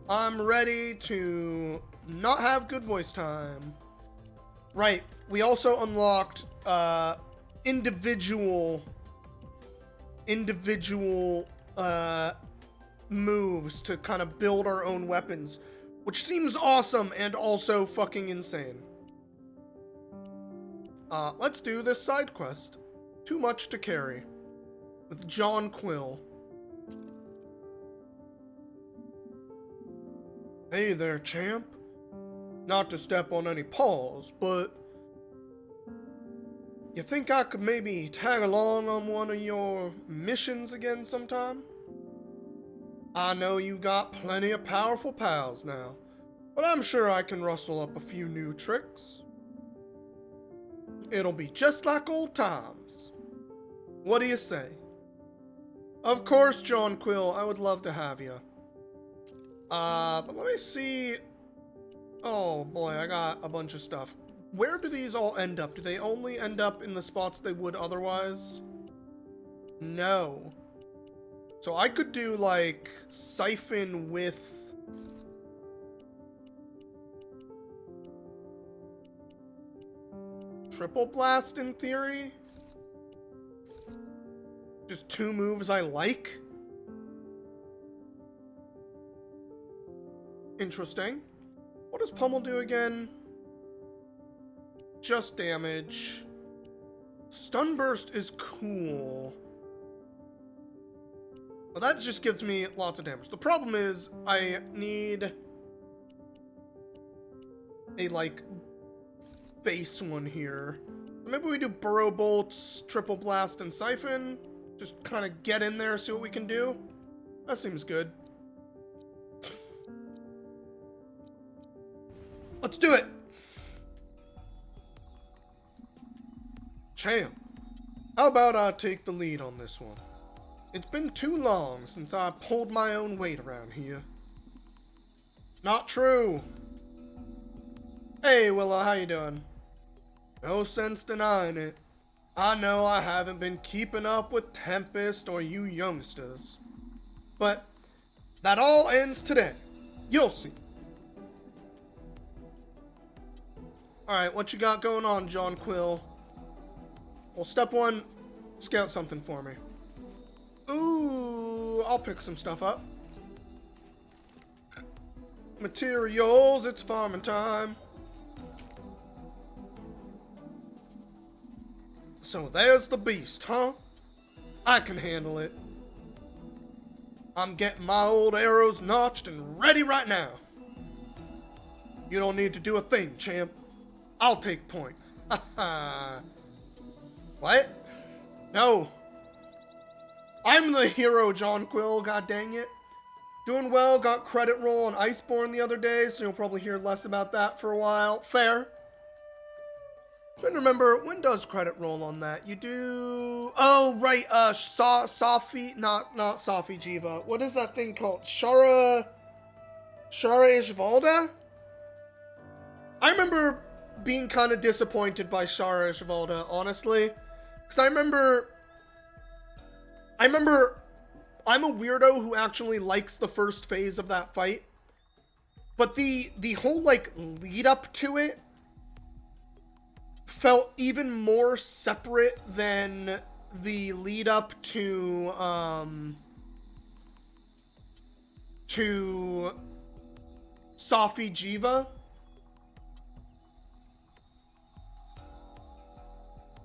I'm ready to not have good voice time. Right, we also unlocked individual moves to kind of build our own weapons, which seems awesome and also fucking insane. Let's do this side quest. Too much to carry. With John Quill. Hey there, champ. Not to step on any paws, but you think I could maybe tag along on one of your missions again sometime? I know you got plenty of powerful pals now, but I'm sure I can rustle up a few new tricks. It'll be just like old times. What do you say? Of course, John Quill, I would love to have you. But let me see. Oh boy, I got a bunch of stuff. Where do these all end up? Do they only end up in the spots they would otherwise? No. So I could do like siphon with triple blast in theory. Just two moves I like. Interesting. What does Pummel do again? Just damage. Stunburst is cool. But that just gives me lots of damage. The problem is I need a like base one here. Maybe we do Burrow Bolts, Triple Blast, and Siphon. Just kind of get in there, see what we can do. That seems good. Let's do it! Champ, how about I take the lead on this one? It's been too long since I pulled my own weight around here. Not true. Hey, Willow, how you doing? No sense denying it. I know I haven't been keeping up with Tempest or you youngsters. But that all ends today. You'll see. Alright, what you got going on, John Quill? Well, step one, scout something for me. Ooh, I'll pick some stuff up. Materials, it's farming time. So there's the beast, huh? I can handle it. I'm getting my old arrows notched and ready right now. You don't need to do a thing, champ. I'll take point. Ha ha. What? No. I'm the hero, John Quill, god dang it. Doing well, got credit roll on Iceborne the other day, so you'll probably hear less about that for a while. Fair. Trying to remember, when does credit roll on that? You do... Oh, right, Safi... Not Safi Jiva. What is that thing called? Shara Ishvalda? I remember being kind of disappointed by Shara Ishvalda, honestly. Because I remember I'm a weirdo who actually likes the first phase of that fight. But the whole, like, lead up to it felt even more separate than the lead up to Safi Jiva.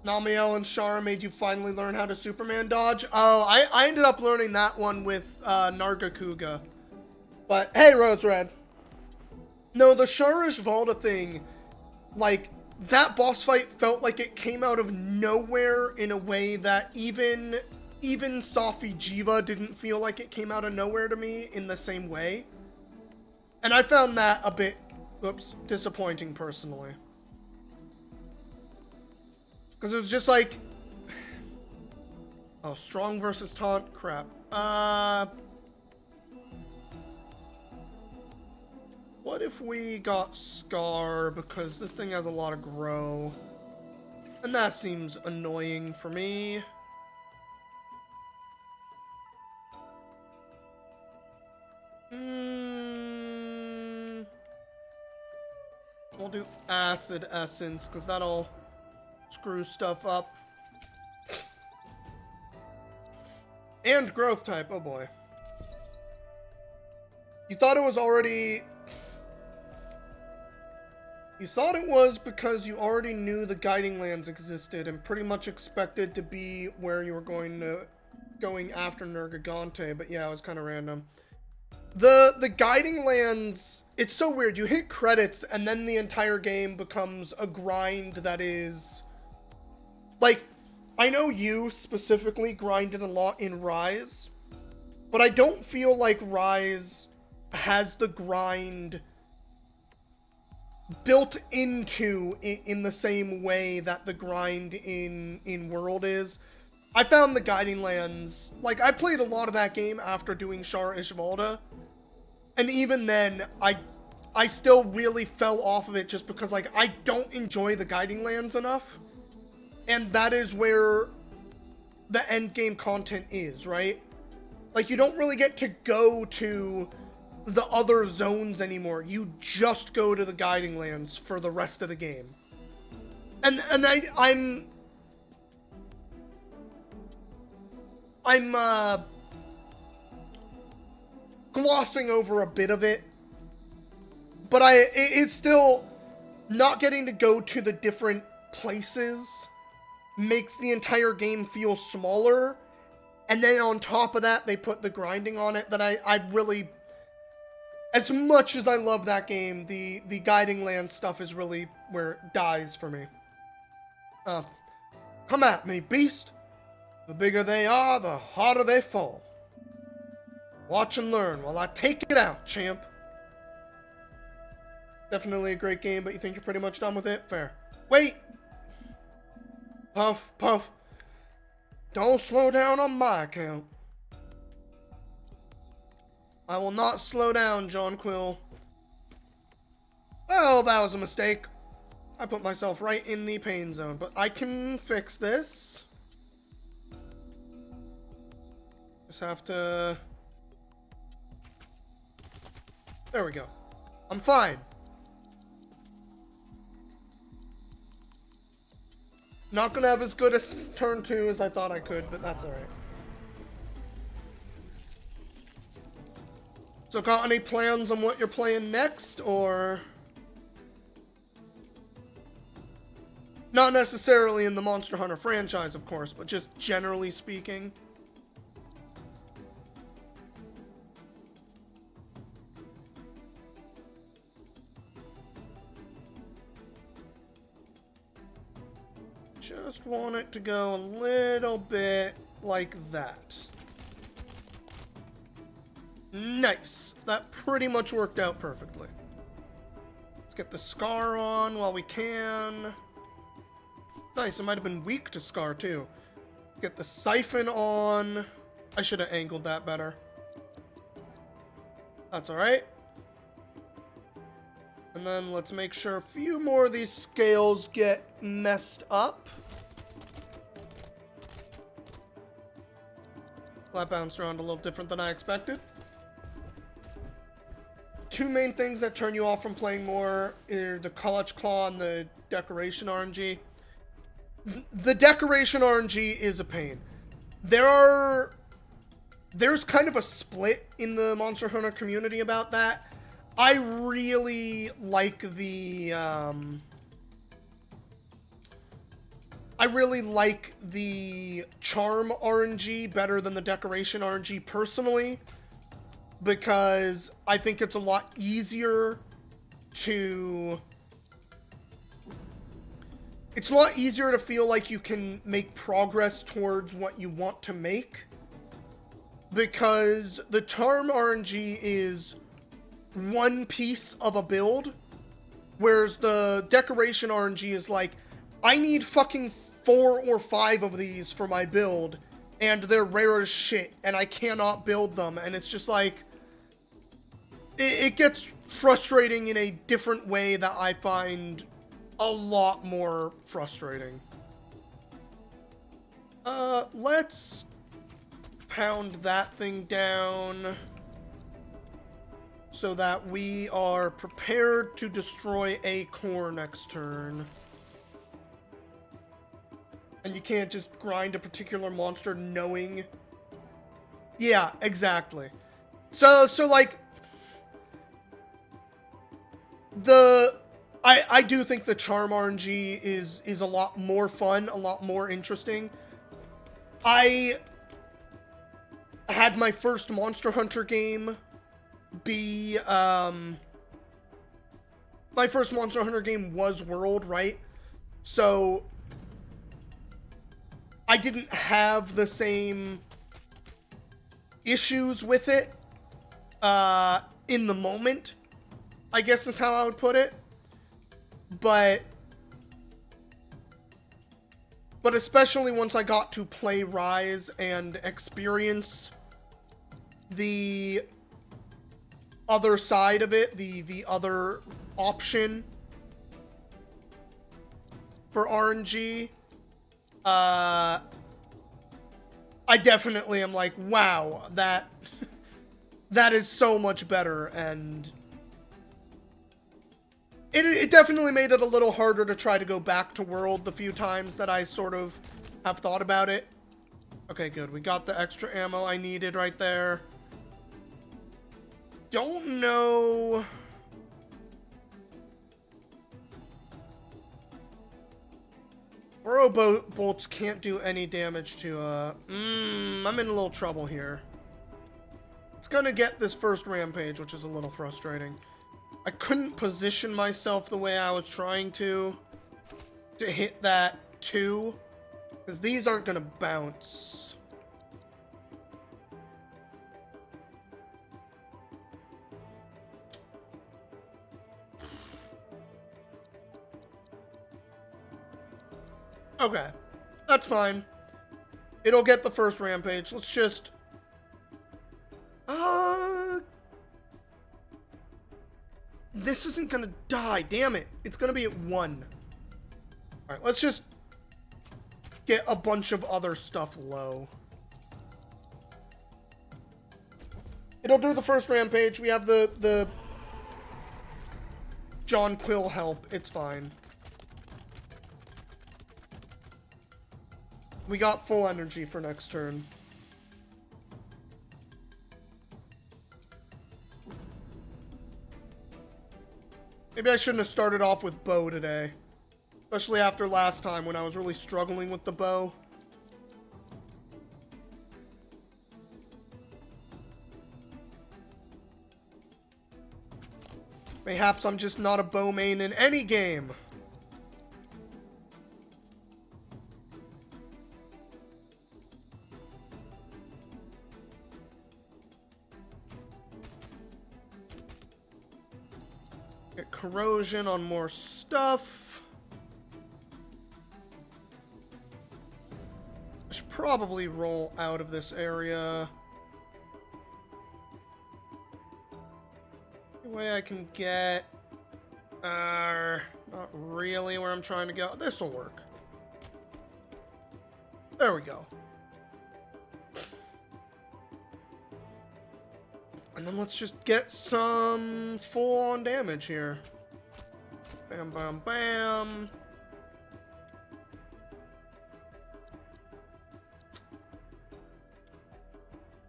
Namiel and Shara made you finally learn how to Superman dodge. Oh, I ended up learning that one with Nargacuga. But hey, Rose Red. No, the Shara Ishvalda thing, like, that boss fight felt like it came out of nowhere in a way that even Safi Jiva didn't feel like it came out of nowhere to me in the same way. And I found that a bit, disappointing personally. Because it was just like... Oh, strong versus taunt? Crap. What if we got Scar, because this thing has a lot of grow. And that seems annoying for me. We'll do acid essence, because that'll screw stuff up. And growth type, oh boy. You thought it was already... You thought it was because you already knew the guiding lands existed and pretty much expected to be where you were going after Nergigante, but yeah, it was kind of random. The guiding lands, it's so weird. You hit credits and then the entire game becomes a grind that is... Like, I know you specifically grinded a lot in Rise, but I don't feel like Rise has the grind built into in the same way that the grind in World is. I found the guiding lands, like, I played a lot of that game after doing Shar Ishvalda, and even then, I still really fell off of it just because, like, I don't enjoy the guiding lands enough, and that is where the end game content is, right? Like, you don't really get to go to the other zones anymore. You just go to the guiding lands for the rest of the game. And I'm glossing over a bit of it, but it's still not getting to go to the different places makes the entire game feel smaller. And then on top of that, they put the grinding on it that I really... As much as I love that game, the guiding land stuff is really where it dies for me. Come at me, beast. The bigger they are, the harder they fall. Watch and learn while I take it out, champ. Definitely a great game, but you think you're pretty much done with it? Fair. Wait! Puff, puff. Don't slow down on my account. I will not slow down, John Quill. Well, that was a mistake. I put myself right in the pain zone, but I can fix this. Just have to... There we go. I'm fine. Not gonna have as good a turn 2 as I thought I could, but that's alright. So got any plans on what you're playing next, or... Not necessarily in the Monster Hunter franchise, of course, but just generally speaking. Just want it to go a little bit like that. Nice. That pretty much worked out perfectly. Let's get the Scar on while we can. Nice, it might have been weak to Scar too. Get the Siphon on. I should have angled that better. That's alright. And then let's make sure a few more of these scales get messed up. That bounced around a little different than I expected. Two main things that turn you off from playing more are the Clutch Claw and the Decoration RNG. The Decoration RNG is a pain. There's kind of a split in the Monster Hunter community about that. I really like the Charm RNG better than the Decoration RNG personally, because I think it's a lot easier to... It's a lot easier to feel like you can make progress towards what you want to make, because the Charm RNG is one piece of a build, whereas the Decoration RNG is like, I need fucking 4 or 5 of these for my build, and they're rare as shit, and I cannot build them, and it's just like, it gets frustrating in a different way that I find a lot more frustrating. Let's pound that thing down. so that we are prepared to destroy a core next turn. And you can't just grind a particular monster knowing... Yeah, exactly. So like... I do think the Charm RNG is a lot more fun, a lot more interesting. I had my first Monster Hunter game be, my first Monster Hunter game was World, right? So, I didn't have the same issues with it, in the moment, I guess is how I would put it. But especially once I got to play Rise and experience the other side of it, the other option for RNG, I definitely am like, wow, that is so much better, and it definitely made it a little harder to try to go back to World the few times that I sort of have thought about it. Okay, good. We got the extra ammo I needed right there. Don't know... Burrow bolts can't do any damage to, I'm in a little trouble here. It's gonna get this first rampage, which is a little frustrating. I couldn't position myself the way I was trying to hit that 2, because these aren't gonna bounce. Okay, that's fine. It'll get the first rampage. Let's just... This isn't gonna die, damn it. It's gonna be at 1. Alright, let's just get a bunch of other stuff low. It'll do the first rampage. We have the John Quill help. It's fine. We got full energy for next turn. Maybe I shouldn't have started off with bow today. Especially after last time when I was really struggling with the bow. Mayhaps I'm just not a bow main in any game. Get corrosion on more stuff. I should probably roll out of this area. Any way I can get... not really where I'm trying to go. This'll work. There we go. And then let's just get some full-on damage here. Bam, bam, bam.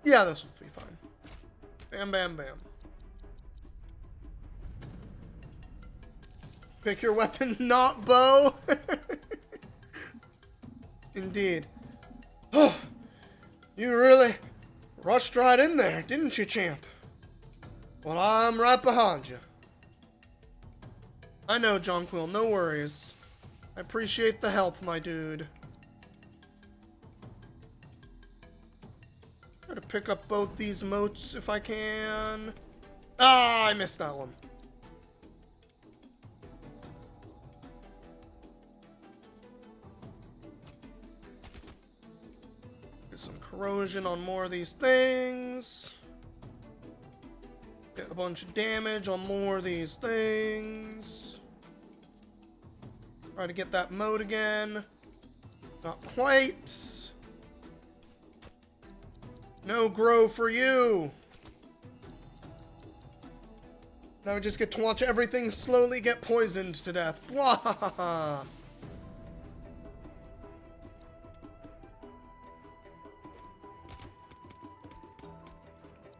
Yeah, this will be fine. Bam, bam, bam. Pick your weapon, not bow. Indeed. Oh, you really rushed right in there, didn't you, champ? Well, I'm right behind you. I know, Jonquil, no worries. I appreciate the help, my dude. Try to pick up both these motes if I can. Ah, I missed that one. Get some corrosion on more of these things. Get a bunch of damage on more of these things. Try to get that mode again. Not quite. No grow for you. Now we just get to watch everything slowly get poisoned to death. Wahahaha.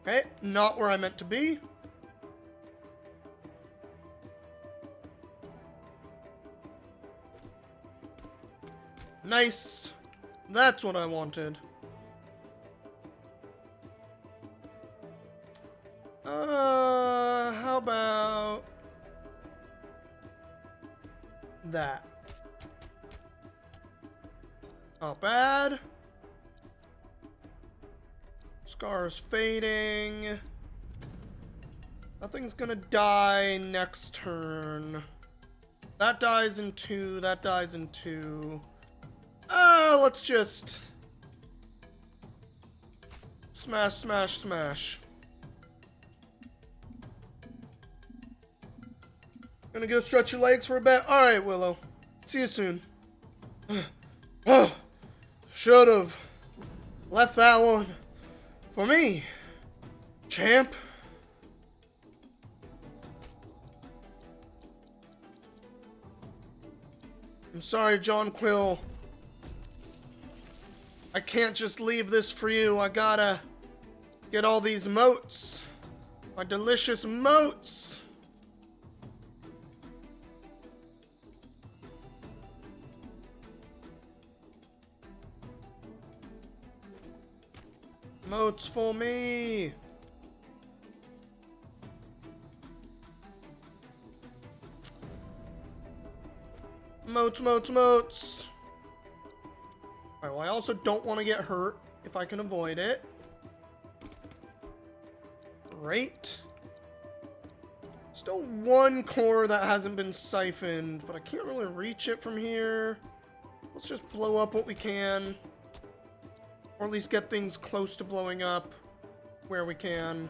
Okay, not where I meant to be. Nice. That's what I wanted. How about that? Not bad. Scar's fading. Nothing's gonna die next turn. That dies in 2, that dies in 2. Let's just smash, smash, smash. Gonna go stretch your legs for a bit? Alright, Willow. See you soon. Should've left that one for me, champ. I'm sorry, John Quill. I can't just leave this for you. I gotta get all these motes. My delicious motes. Motes for me. Motes, motes, motes. Alright, well, I also don't want to get hurt if I can avoid it. Great. Still one core that hasn't been siphoned, but I can't really reach it from here. Let's just blow up what we can. Or at least get things close to blowing up where we can.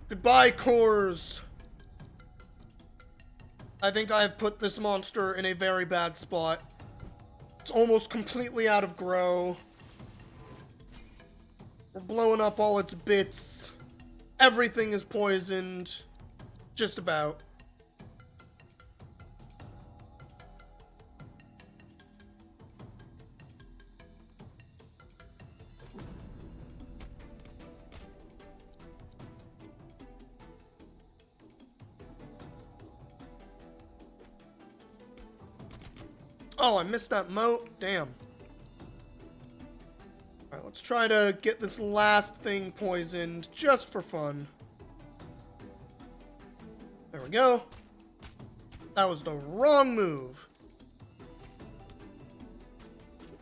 Goodbye, cores! I think I've put this monster in a very bad spot. It's almost completely out of grow. We're blowing up all its bits. Everything is poisoned. Just about. Oh, I missed that moat. Damn. Alright, let's try to get this last thing poisoned, just for fun. There we go. That was the wrong move.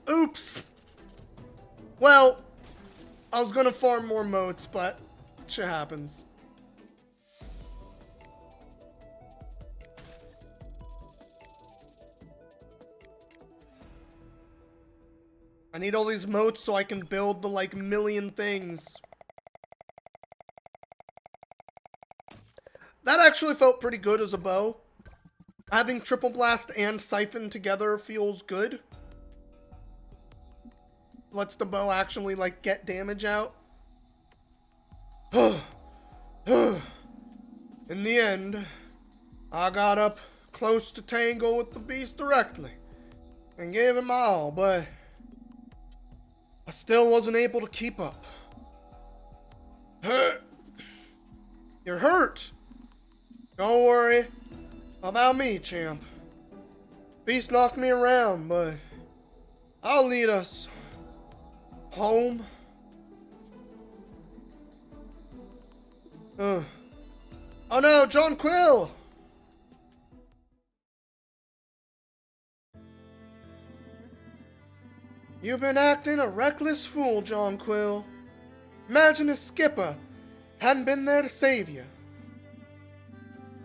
Oops! Well, I was gonna farm more moats, but shit happens. I need all these moats so I can build the, like, million things. That actually felt pretty good as a bow. Having Triple Blast and Siphon together feels good. Lets the bow actually, like, get damage out. In the end, I got up close to tangle with the beast directly and gave it my all, but I still wasn't able to keep up. Hurt. You're hurt. Don't worry about me, champ. Beast knocked me around, but I'll lead us home. Oh no, John Quill! You've been acting a reckless fool, John Quill. Imagine if Skipper hadn't been there to save you.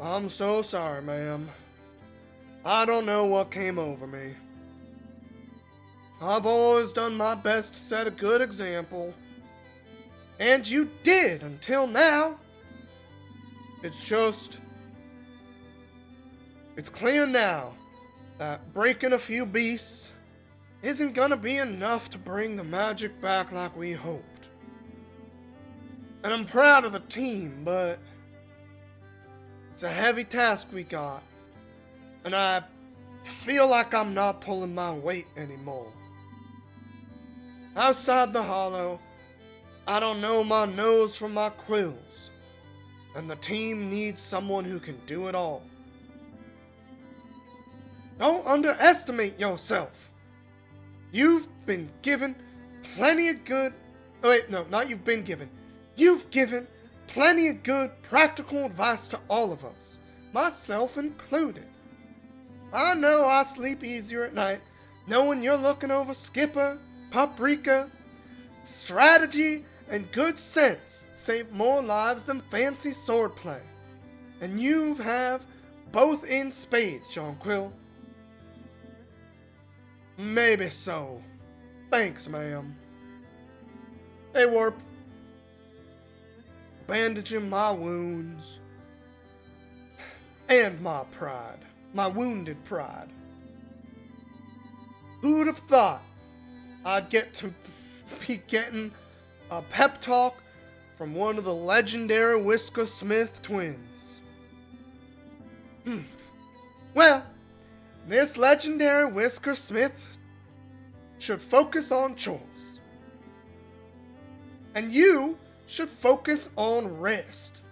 I'm so sorry, ma'am. I don't know what came over me. I've always done my best to set a good example. And you did until now. It's clear now that breaking a few beasts isn't gonna be enough to bring the magic back like we hoped. And I'm proud of the team, but it's a heavy task we got, and I feel like I'm not pulling my weight anymore. Outside the hollow, I don't know my nose from my quills, and the team needs someone who can do it all. Don't underestimate yourself. You've been given plenty of good... Oh wait, no, not you've been given. You've given plenty of good practical advice to all of us, myself included. I know I sleep easier at night knowing you're looking over Skipper, Paprika. Strategy and good sense save more lives than fancy swordplay. And you have both in spades, John Quill. Maybe so. Thanks, ma'am. Hey, Warp. Bandaging my wounds. And my pride. My wounded pride. Who'd have thought I'd get to be getting a pep talk from one of the legendary Whisker Smith twins? Well, this legendary Whisker Smith should focus on chores. And you should focus on rest.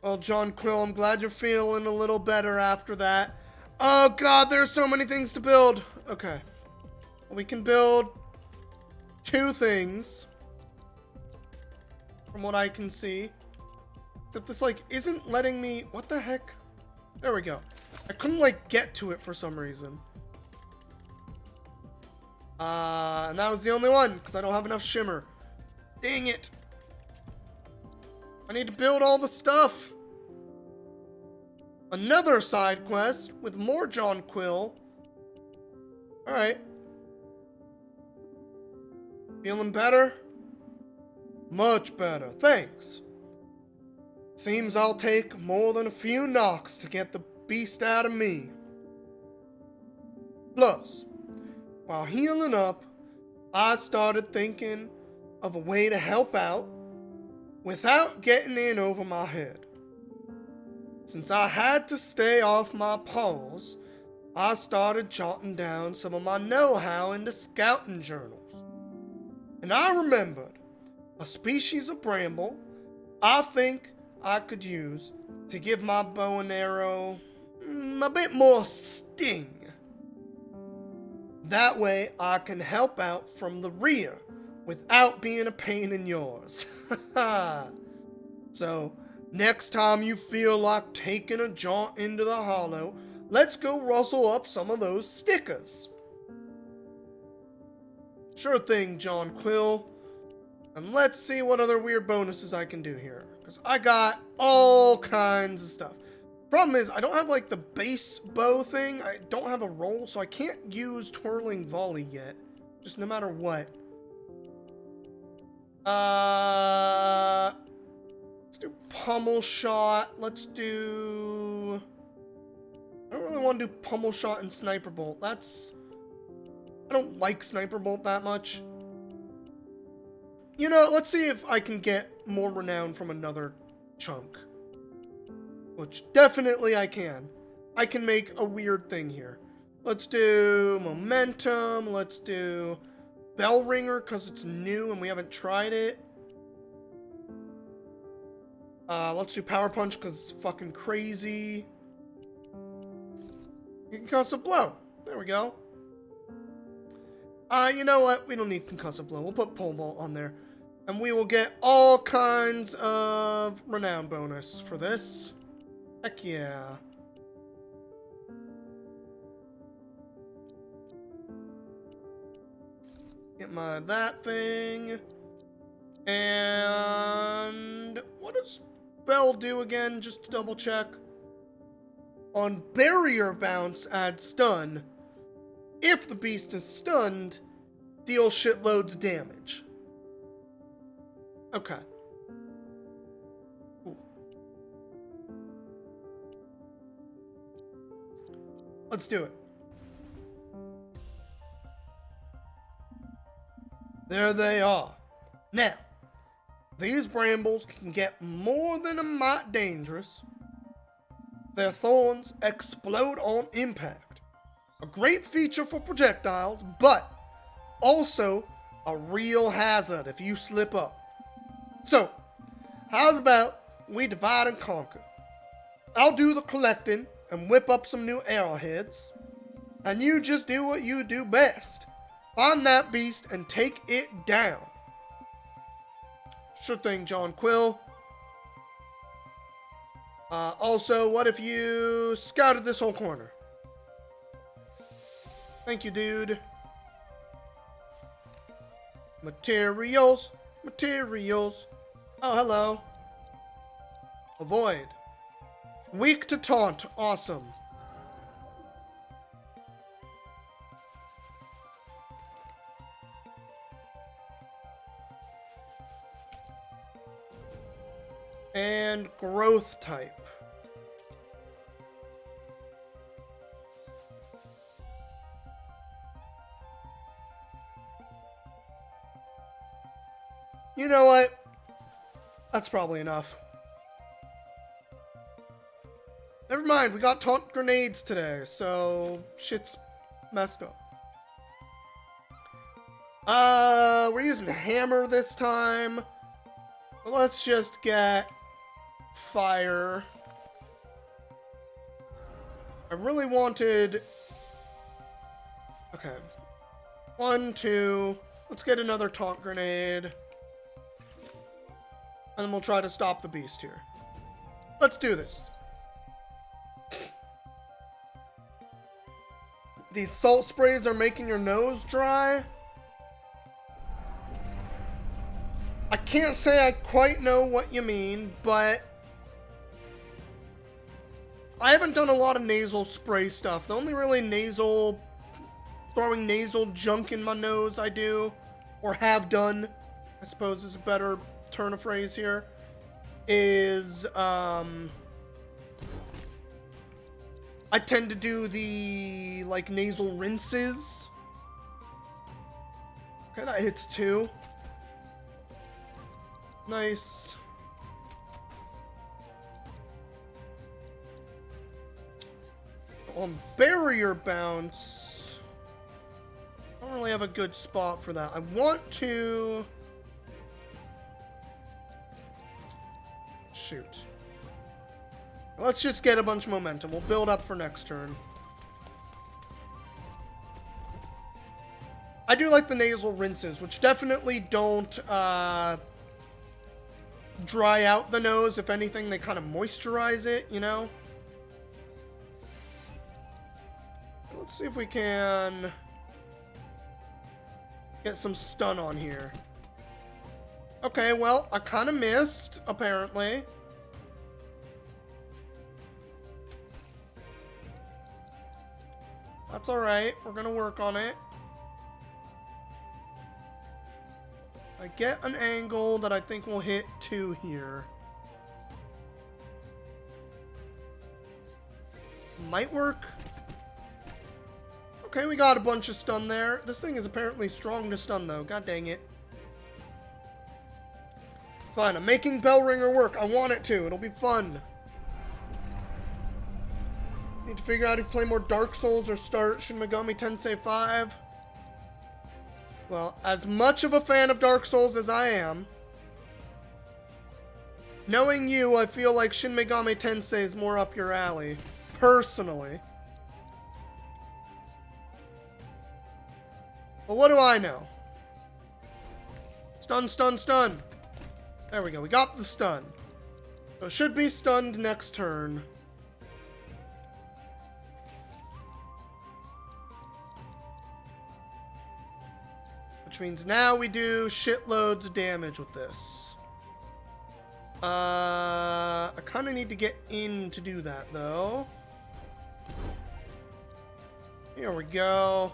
Well, John Quill, I'm glad you're feeling a little better after that. Oh god, there's so many things to build. Okay. We can build 2 things. From what I can see. Except this, like, isn't letting me... What the heck? There we go. I couldn't, like, get to it for some reason. And that was the only one, because I don't have enough shimmer. Dang it. I need to build all the stuff. Another side quest with more John Quill. Alright. Feeling better? Much better, thanks. Seems I'll take more than a few knocks to get the beast out of me. Plus, while healing up, I started thinking of a way to help out without getting in over my head. Since I had to stay off my paws, I started jotting down some of my know-how into scouting journals. And I remembered a species of bramble I think I could use to give my bow and arrow a bit more sting. That way I can help out from the rear without being a pain in yours. So, next time you feel like taking a jaunt into the hollow, let's go rustle up some of those stickers. Sure thing, John Quill. And let's see what other weird bonuses I can do here. Because I got all kinds of stuff. Problem is, I don't have like the base bow thing. I don't have a roll, so I can't use twirling volley yet. Just no matter what. Let's do pummel shot. Let's do... I don't really want to do pummel shot and sniper bolt. I don't like sniper bolt that much. You know, let's see if I can get more renown from another chunk. Which definitely I can. I can make a weird thing here. Let's do momentum. Let's do bell ringer because it's new and we haven't tried it. Let's do power punch because it's fucking crazy. Concussive blow. There we go. You know what? We don't need concussive blow. We'll put pole vault on there. And we will get all kinds of renown bonus for this. Heck yeah. Get my that thing. And what does Bell do again? Just to double check. On barrier bounce, add stun. If the beast is stunned, deal shitloads damage. Okay. Cool. Let's do it. There they are. Now, these brambles can get more than a mite dangerous. Their thorns explode on impact. A great feature for projectiles, but also a real hazard if you slip up. So, how's about we divide and conquer? I'll do the collecting and whip up some new arrowheads, and you just do what you do best. Find that beast and take it down. Sure thing, John Quill. Also, what if you scouted this whole corner? Thank you, dude. Materials. Materials. Oh, hello. Avoid. Weak to taunt. Awesome. And growth type. You know what? That's probably enough. Never mind, we got taunt grenades today, so shit's messed up. We're using hammer this time. Let's just get fire. I really wanted... Okay. 1, 2. Let's get another taunt grenade. And then we'll try to stop the beast here. Let's do this. These salt sprays are making your nose dry. I can't say I quite know what you mean, but I haven't done a lot of nasal spray stuff. The only really throwing nasal junk in my nose I do, or have done, I suppose is a better turn of phrase here, is, I tend to do the, like, nasal rinses. Okay, that hits 2. Nice. On barrier bounce, I don't really have a good spot for that. I want to... Shoot. Let's just get a bunch of momentum. We'll build up for next turn. I do like the nasal rinses, which definitely don't dry out the nose. If anything, they kind of moisturize it, you know? Let's see if we can get some stun on here. Okay, well, I kind of missed, apparently. That's alright. We're gonna work on it. I get an angle that I think will hit 2 here. Might work. Okay, we got a bunch of stun there. This thing is apparently strong to stun, though. God dang it. Fine, I'm making Bellringer work. I want it to. It'll be fun. Need to figure out if to play more Dark Souls or start Shin Megami Tensei 5. Well, as much of a fan of Dark Souls as I am, knowing you, I feel like Shin Megami Tensei is more up your alley. Personally. But what do I know? Stun, stun, stun. There we go. We got the stun. So it should be stunned next turn. Which means now we do shitloads of damage with this. I kind of need to get in to do that, though. Here we go.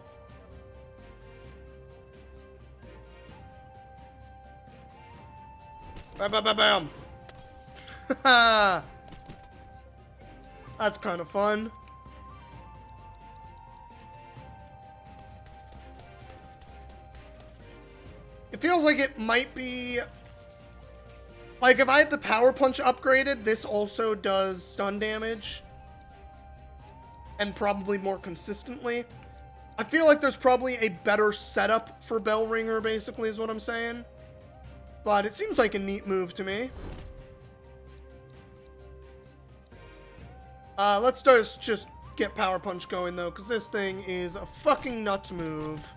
Bam, bam, bam, bam. That's kind of fun. feels like it might be... Like, if I had the Power Punch upgraded, this also does stun damage. And probably more consistently. I feel like there's probably a better setup for Bell Ringer, basically, is what I'm saying. But it seems like a neat move to me. Let's just get Power Punch going, though, because this thing is a fucking nuts move.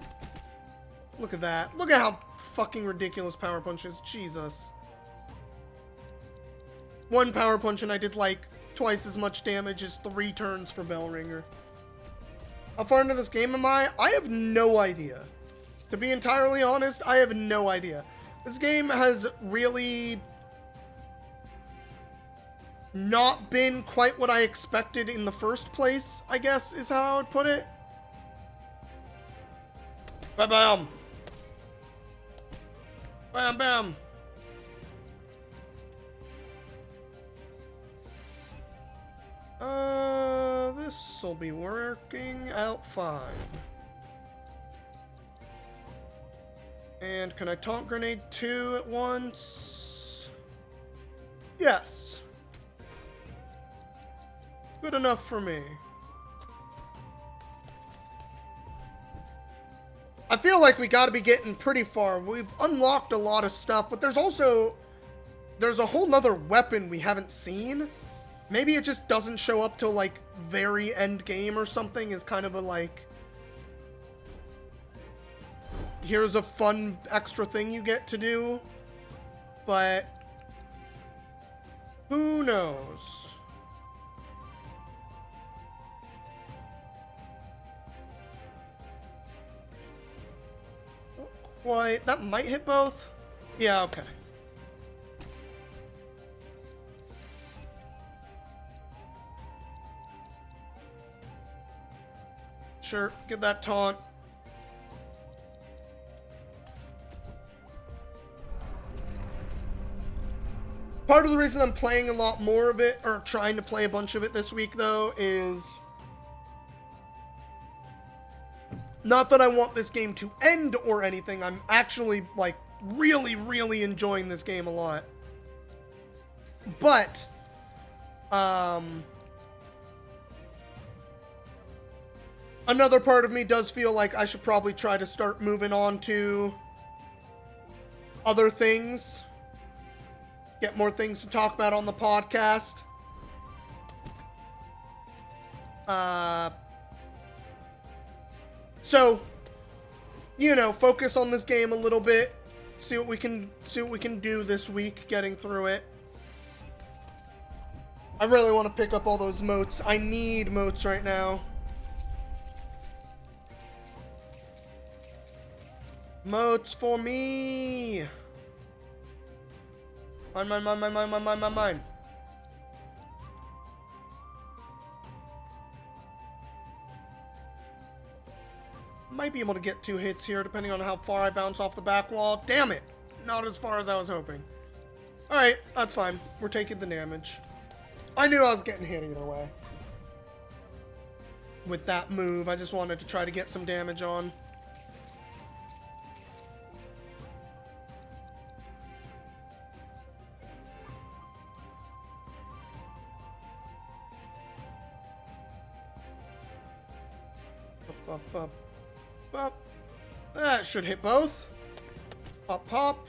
Look at that. Look at how fucking ridiculous Power Punch is. Jesus. One Power Punch and I did, like, twice as much damage as 3 turns for Bell Ringer. How far into this game am I? I have no idea. To be entirely honest, I have no idea. This game has really not been quite what I expected in the first place, I guess is how I would put it. Bam bam. Bam bam. This'll be working out fine. And can I taunt grenade 2 at once? Yes. Good enough for me. I feel like we gotta be getting pretty far. We've unlocked a lot of stuff, but there's a whole nother weapon we haven't seen. Maybe it just doesn't show up till, like, very end game or something, is kind of a, like, here's a fun extra thing you get to do. But who knows? Not quite. That might hit both. Yeah, okay. Sure, get that taunt. Part of the reason I'm playing a lot more of it, or trying to play a bunch of it this week, though, is not that I want this game to end or anything. I'm actually, like, really, really enjoying this game a lot. But, another part of me does feel like I should probably try to start moving on to other things. Get more things to talk about on the podcast. So, you know, focus on this game a little bit. See what we can do this week getting through it. I really want to pick up all those motes. I need motes right now. Motes for me. Mine. Might be able to get 2 hits here, depending on how far I bounce off the back wall. Damn it! Not as far as I was hoping. Alright, that's fine. We're taking the damage. I knew I was getting hit either way. With that move, I just wanted to try to get some damage on. Up. That should hit both. Pop.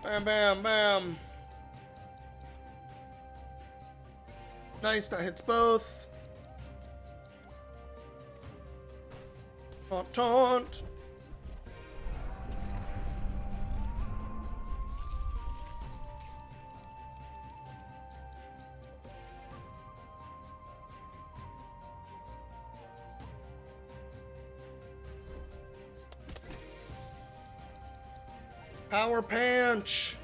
Bam. Nice, that hits both. Taunt. Power Punch.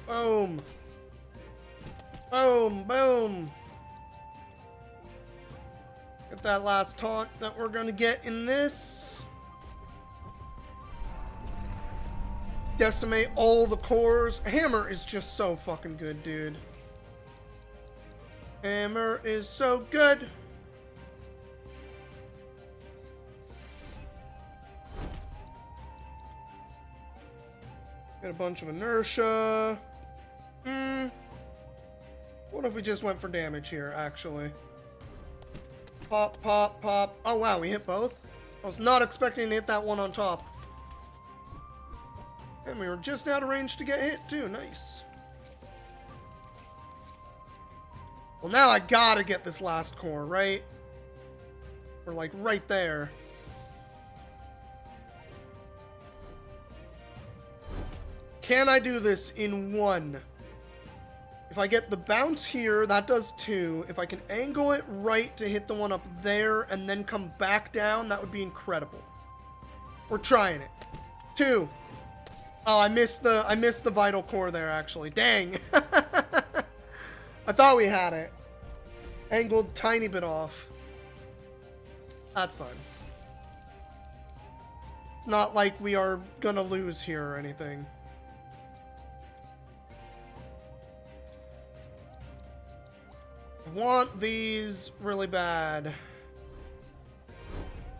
Boom. Get that last taunt that we're gonna get in this. Decimate all the cores. Hammer is just so fucking good, dude. Hammer is so good. Get a bunch of inertia. What if we just went for damage here, actually? Pop, pop, pop. Oh, wow, we hit both? I was not expecting to hit that one on top. And we were just out of range to get hit, too. Nice. Well, now I gotta get this last core, right? Or, like, right there. Can I do this in one? If I get the bounce here, that does 2. If I can angle it right to hit the one up there and then come back down, that would be incredible. We're trying it. 2. Oh, I missed the vital core there, actually. Dang. I thought we had it. Angled tiny bit off. That's fine. It's not like we are gonna lose here or anything. I want these really bad.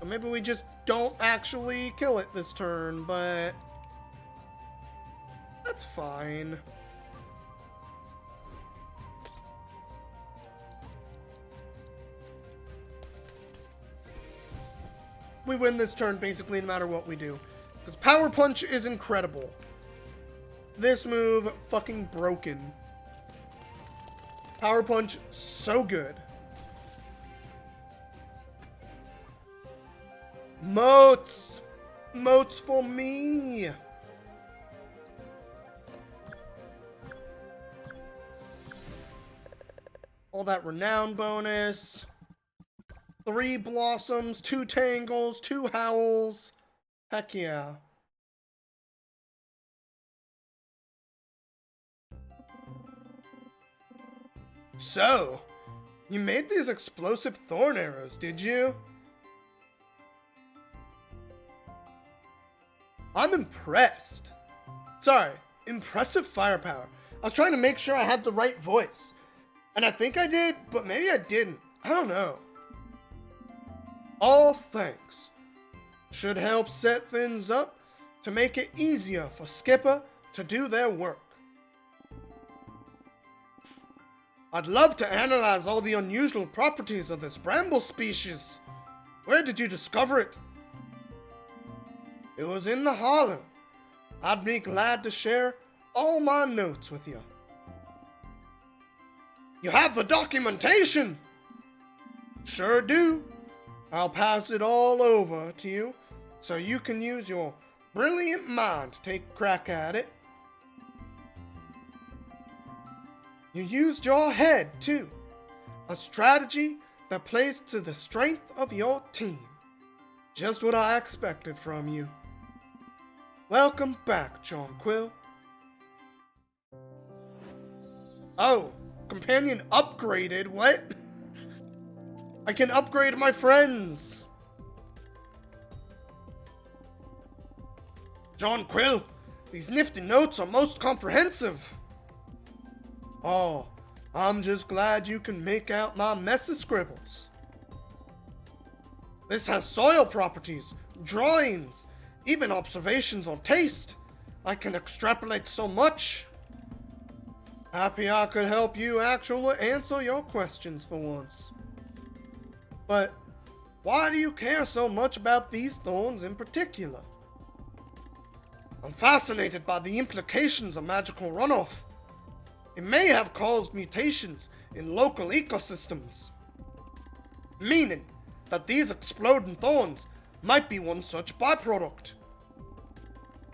So maybe we just don't actually kill it this turn, but that's fine. We win this turn basically no matter what we do. Because Power Punch is incredible. This move, fucking broken. Power Punch, so good. Moats! Moats for me! All that renown bonus. 3 blossoms, 2 tangles, 2 howls. Heck yeah. So, you made these explosive thorn arrows, did you? I'm impressed. Sorry, impressive firepower. I was trying to make sure I had the right voice. And I think I did, but maybe I didn't. I don't know. All thanks. Should help set things up to make it easier for Skipper to do their work. I'd love to analyze all the unusual properties of this bramble species. Where did you discover it? It was in the hollow. I'd be glad to share all my notes with you. You have the documentation? Sure do. I'll pass it all over to you so you can use your brilliant mind to take a crack at it. You used your head, too. A strategy that plays to the strength of your team. Just what I expected from you. Welcome back, John Quill. Oh, companion upgraded, what? I can upgrade my friends. John Quill, these nifty notes are most comprehensive. Oh, I'm just glad you can make out my messy scribbles. This has soil properties, drawings, even observations on taste. I can extrapolate so much. Happy I could help you actually answer your questions for once. But why do you care so much about these thorns in particular? I'm fascinated by the implications of magical runoff. It may have caused mutations in local ecosystems. Meaning that these exploding thorns might be one such byproduct.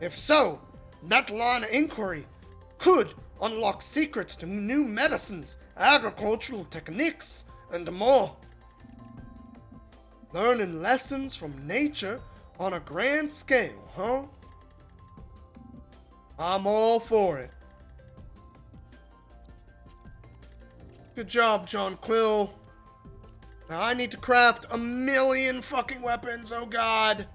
If so, that line of inquiry could unlock secrets to new medicines, agricultural techniques, and more. Learning lessons from nature on a grand scale, huh? I'm all for it. Good job, John Quill. Now I need to craft 1,000,000 fucking weapons, oh god.